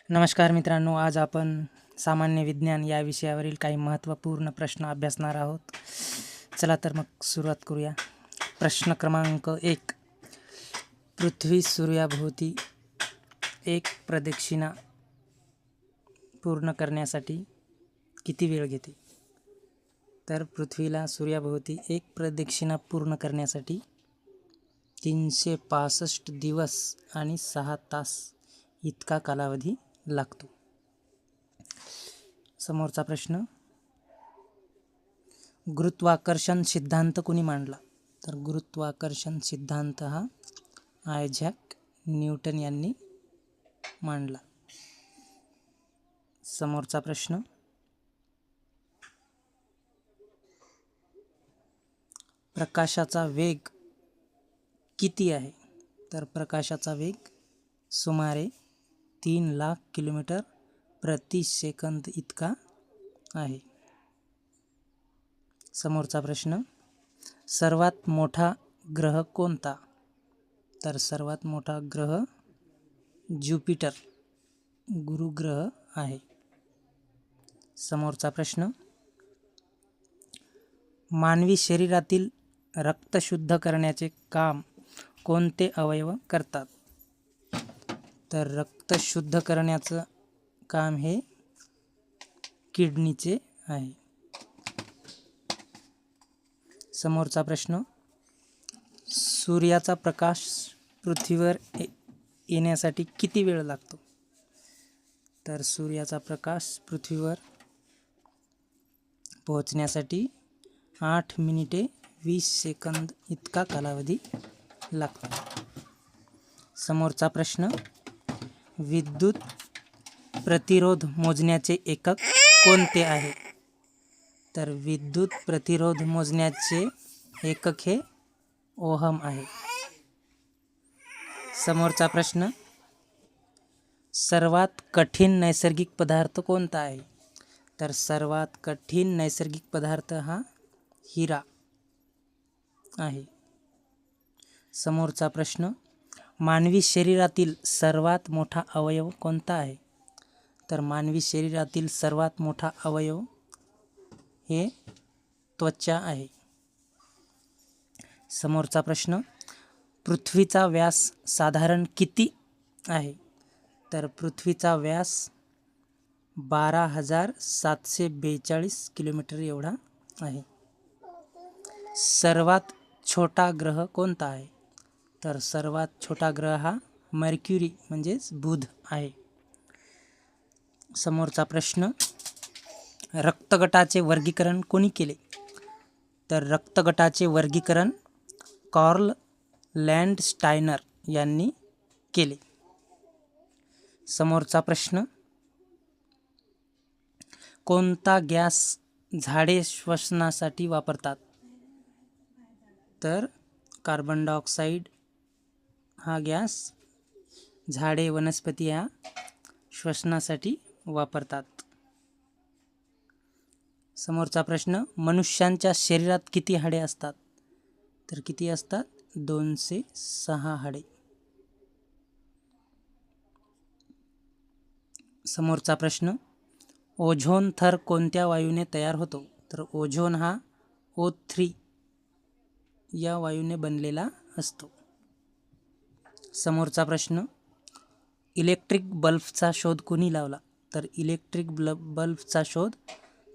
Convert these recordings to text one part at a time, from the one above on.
नमस्कार मित्रांनो, आज आपण सामान्य विज्ञान या विषयावरील काही महत्त्वपूर्ण प्रश्न अभ्यासणार आहोत. चला तर मग सुरुवात करूया. प्रश्न क्रमांक 1. पृथ्वी सूर्याभोवती एक प्रदक्षिणा पूर्ण करण्यासाठी किती वेळ घेते? तर पृथ्वीला सूर्याभोवती एक प्रदक्षिणा पूर्ण करण्यासाठी 365 दिवस आणि 6 तास इतका कालावधी लागतो. समोरचा प्रश्न, गुरुत्वाकर्षण सिद्धांत कोणी मांडला? तर गुरुत्वाकर्षण सिद्धांत हा आयझॅक न्यूटन यांनी मांडला. समोरचा प्रश्न, प्रकाशाचा वेग किती आहे? तर प्रकाशाचा वेग सुमारे 3 लाख किलोमीटर प्रति सेकंद इतका आहे. समोरचा प्रश्न, सर्वात मोठा ग्रह कोणता? तर सर्वात मोठा ग्रह ज्युपिटर गुरुग्रह आहे. समोरचा प्रश्न, मानवी शरीरातील रक्त शुद्ध करण्याचे काम कोणते अवयव करतात? तर रक्त शुद्ध करण्याचं काम हे किडनीचे आहे. समोरचा प्रश्न, सूर्याचा प्रकाश पृथ्वीवर येण्यासाठी किती वेळ लागतो? तर सूर्याचा प्रकाश पृथ्वीवर पोहोचण्यासाठी 8 मिनिटे 20 सेकंद इतका कालावधी लागतो. समोरचा प्रश्न, विद्युत प्रतिरोध मोजण्याचे एकक कोणते आहे? तर विद्युत प्रतिरोध मोजण्याचे एकक हे ओहम आहे. समोरचा प्रश्न, सर्वात कठीण नैसर्गिक पदार्थ कोणता आहे? तर सर्वात कठीण नैसर्गिक पदार्थ हा हिरा आहे. समोरचा प्रश्न, मानवी शरीरातील सर्वात मोठा अवयव कोणता आहे? तर मानवी शरीरातील सर्वात मोठा अवयव हे त्वचा आहे. समोरचा प्रश्न, पृथ्वीचा व्यास साधारण किती आहे? तर पृथ्वीचा व्यास 12,742 किलोमीटर एवढा आहे. सर्वात छोटा ग्रह कोणता आहे? तर सर्वात छोटा ग्रह हा मर्क्युरी म्हणजेच बुध आहे. समोरचा प्रश्न, रक्तगटाचे वर्गीकरण कोणी केले? तर रक्तगटाचे वर्गीकरण कार्ल लँडस्टायनर यांनी केले. समोरचा प्रश्न, कोणता गॅस झाडे श्वसनासाठी वापरतात? तर कार्बन डायऑक्साईड हा गॅस झाडे वनस्पती ह्या श्वसनासाठी वापरतात. समोरचा प्रश्न, मनुष्यांच्या शरीरात किती हाडे असतात? तर किती असतात? 206 हाडे. समोरचा प्रश्न, ओझोन थर कोणत्या वायूने तयार होतो? तर ओझोन हा O3 या वायूने बनलेला असतो. समोरचा प्रश्न, इलेक्ट्रिक बल्बचा शोध कोणी लावला? तर इलेक्ट्रिक बल्बचा शोध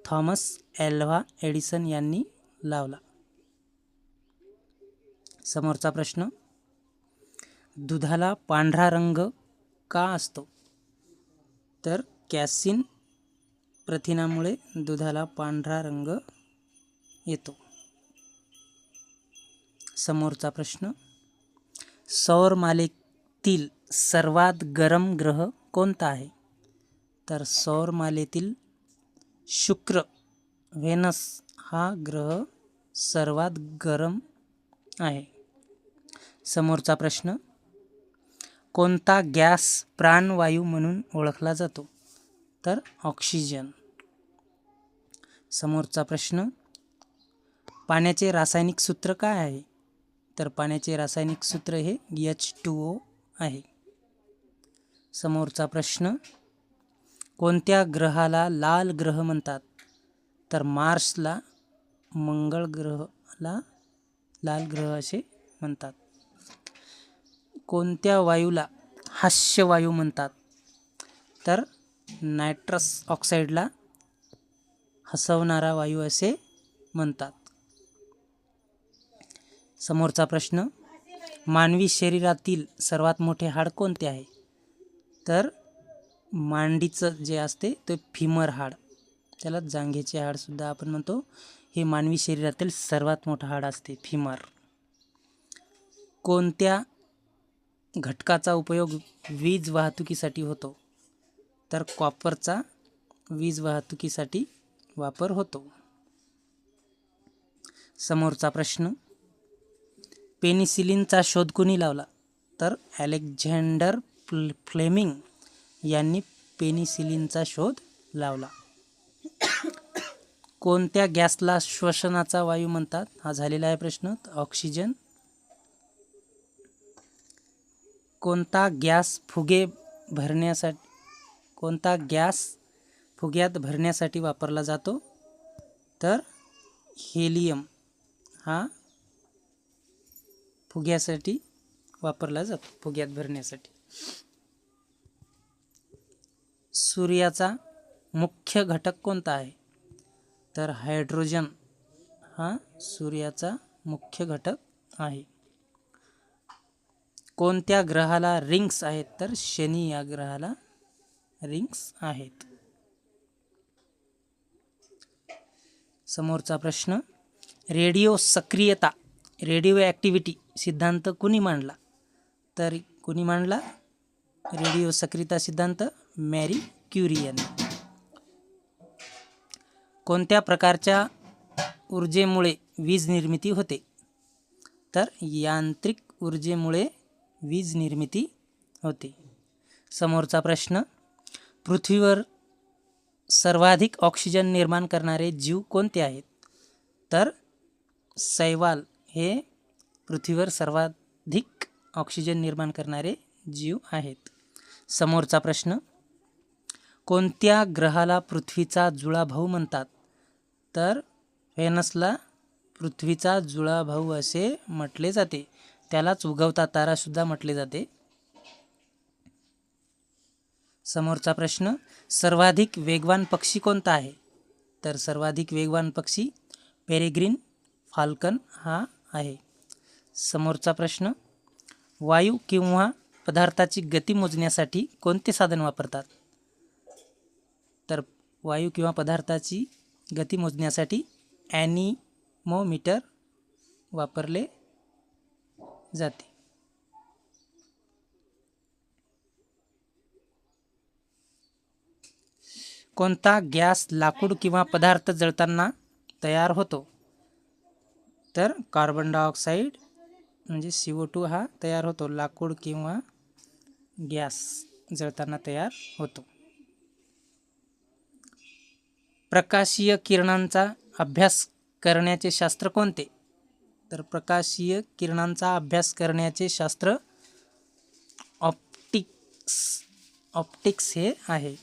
थॉमस ॲल्वा एडिसन यांनी लावला. समोरचा प्रश्न, दुधाला पांढरा रंग का असतो? तर कॅसिन प्रथिनामुळे दुधाला पांढरा रंग येतो. समोरचा प्रश्न, सौरमालेतील सर्वात गरम ग्रह कोणता आहे? तर सौरमालेतील शुक्र व्हेनस हा ग्रह सर्वात गरम आहे. समोरचा प्रश्न, कोणता गॅस प्राणवायू म्हणून ओळखला जातो? तर ऑक्सिजन. समोरचा प्रश्न, पाण्याचे रासायनिक सूत्र काय आहे? तर पाण्याचे रासायनिक सूत्र हे H2O आहे. समोरचा प्रश्न, कोणत्या ग्रहाला लाल ग्रह म्हणतात? तर मार्सला, मंगळ ग्रहाला लाल ग्रह असे म्हणतात. कोणत्या वायूला हास्यवायू म्हणतात? तर नायट्रस ऑक्साईडला हसवणारा वायू असे म्हणतात. समोरचा प्रश्न, मानवी शरीरातील सर्वात मोठे हाड कोणते आहे? तर मांडीचं जे असते ते फिमर हाड, त्याला जांघेचे हाड सुद्धा आपण म्हणतो, हे मानवी शरीरातील सर्वात मोठं हाड असते, फिमर. कोणत्या घटकाचा उपयोग वीज वाहतुकीसाठी होतो? तर कॉपरचा वीज वाहतुकीसाठी वापर होतो. समोरचा प्रश्न, पेनिसिलिनचा शोध कोणी लावला? तर अलेक्झांडर फ्लेमिंग यांनी पेनिसिलिनचा शोध लावला. कोणत्या गॅसला श्वसनाचा वायू म्हणतात? हा झालेला आहे प्रश्न, ऑक्सिजन. कोणता गॅस फुग्यात भरण्यासाठी वापरला जातो? तर हेलियम हा फुग्यासाठी वापरला जातो, फुग्यात भरण्यासाठी. सूर्याचा मुख्य घटक कोणता आहे? तर हायड्रोजन हा सूर्याचा मुख्य घटक आहे. कोणत्या ग्रहाला रिंग्स आहेत? तर शनी या ग्रहाला रिंग्स आहेत. समोरचा प्रश्न, रेडिओ सक्रियता, रेडिओ ॲक्टिव्हिटी सिद्धांत कुणी मांडला? तर कुणी मांडला रेडिओ सक्रियता सिद्धांत? मॅरी क्युरी यांनी. कोणत्या प्रकारच्या ऊर्जेमुळे वीज निर्मिती होते? तर यांत्रिक ऊर्जेमुळे वीज निर्मिती होते. समोरचा प्रश्न, पृथ्वीवर सर्वाधिक ऑक्सिजन निर्माण करणारे जीव कोणते आहेत? तर शैवाल हे पृथ्वीवर सर्वाधिक ऑक्सिजन निर्माण करणारे जीव आहेत. समोरचा प्रश्न, कोणत्या ग्रहाला पृथ्वीचा जुळा भाऊ म्हणतात? तर व्हेनसला पृथ्वीचा जुळा भाऊ असे म्हटले जाते, त्यालाच उगवता तारा सुद्धा म्हटले जाते. समोरचा प्रश्न, सर्वाधिक वेगवान पक्षी कोणता आहे? तर सर्वाधिक वेगवान पक्षी पेरेग्रीन फाल्कन हा आहे. समोरचा प्रश्न, वायू किंवा पदार्थाची गती मोजण्यासाठी कोणते साधन वापरतात? तर वायू किंवा पदार्थाची गती मोजण्यासाठी ॲनिमोमीटर वापरले जाते. कोणता गॅस लाकूड किंवा पदार्थ जळताना तयार होतो? तर कार्बन डायऑक्साईड म्हणजे CO2 हा तयार होतो, लाकूड किंवा गॅस जळताना तयार होतो. प्रकाशीय किरणांचा अभ्यास करण्याचे शास्त्र कोणते? तर प्रकाशीय किरणांचा अभ्यास करण्याचे शास्त्र ऑप्टिक्स हे आहे.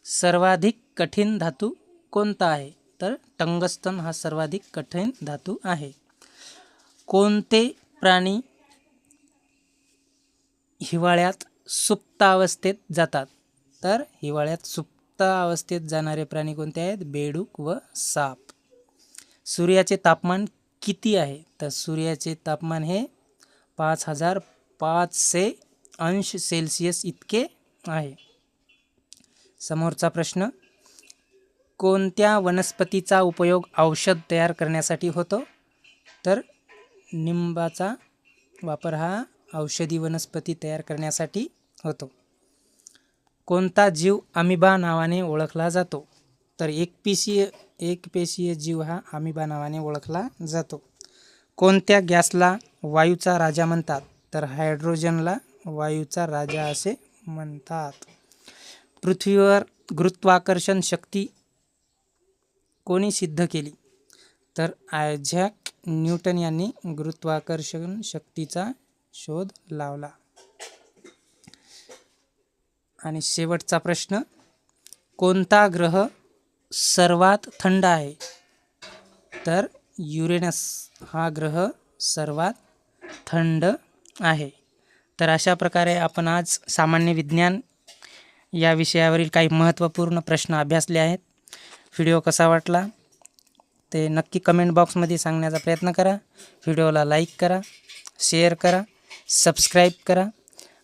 सर्वाधिक कठीण धातू कोणता आहे? तर टंगस्टन हा सर्वाधिक कठीण धातू आहे. कोणते प्राणी हिवाळ्यात सुप्त अवस्थेत जातात? तर हिवाळ्यात सुप्त अवस्थेत जाणारे प्राणी कोणते आहेत? बेडूक व साप. सूर्याचे तापमान किती आहे? तर सूर्याचे तापमान हे 5500 अंश सेल्सिअस इतके आहे. समोरचा प्रश्न, कोणत्या वनस्पतीचा उपयोग औषध तयार करण्यासाठी होतो? तर निंबाचा वापर हा औषधी वनस्पती तयार करण्यासाठी होतो. कोणता जीव अमिबा नावाने ओळखला जातो? तर एकपेशीय जीव हा अमिबा नावाने ओळखला जातो. कोणत्या गॅसला वायूचा राजा म्हणतात? तर हायड्रोजनला वायूचा राजा असे म्हणतात. पृथ्वीवर गुरुत्वाकर्षण शक्ती कोणी सिद्ध केली? तर आयझॅक न्यूटन यांनी गुरुत्वाकर्षण शक्तीचा शोध लावला. आणि शेवटचा प्रश्न, कोणता ग्रह सर्वात थंड आहे? तर युरेनस हा ग्रह सर्वात थंड आहे. तर अशा प्रकारे आपण आज सामान्य विज्ञान या विषयावरील काही महत्त्वपूर्ण प्रश्न अभ्यासले आहेत. व्हिडिओ कसा वाटला ते नक्की कमेंट बॉक्समध्ये सांगण्याचा प्रयत्न करा. व्हिडिओला लाईक करा, शेअर करा, सबस्क्राईब करा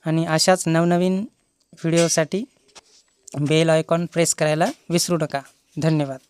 आणि अशाच नवनवीन व्हिडिओसाठी बेल आयकॉन प्रेस करायला विसरू नका. धन्यवाद.